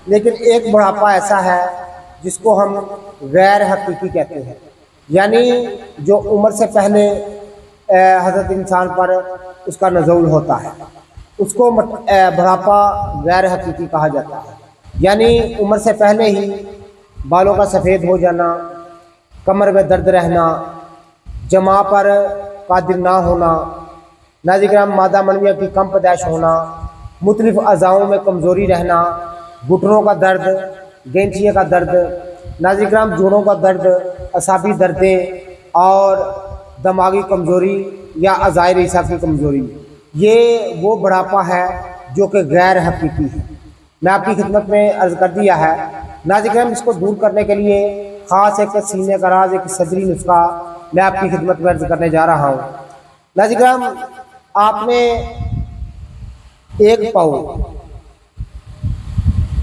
लेकिन एक बुढ़ापा ऐसा है जिसको हम गैर हकीकी कहते हैं, यानी जो उम्र से पहले हज़रत इंसान पर उसका नज़ुल होता है, उसको बुढ़ापा गैर हकीकी कहा जाता है। यानी उम्र से पहले ही बालों का सफ़ेद हो जाना, कमर में दर्द रहना, जमा पर कादिर ना होना, नाज़िक्राम मादा मनविया की कम पैदाइश होना, मुख्तलिफ अज़ाओं में कमज़ोरी रहना, घुटनों का दर्द, गेंठिए का दर्द, नाज़िक्राम जोड़ों का दर्द, असाबी दर्दें और दिमागी कमज़ोरी या अज़ायर ईसा की कमज़ोरी, ये वो बुढ़ापा है जो कि गैर हकीकी है। मैं आपकी खिदमत में अर्ज़ कर दिया है। नाज़िक्राम इसको दूर करने के लिए ख़ास एक सीने का राज, एक सदरी नुस्खा मैं आपकी खिदमत में अर्ज़ करने जा रहा हूँ। नाज़िक्राम, आपने एक पाव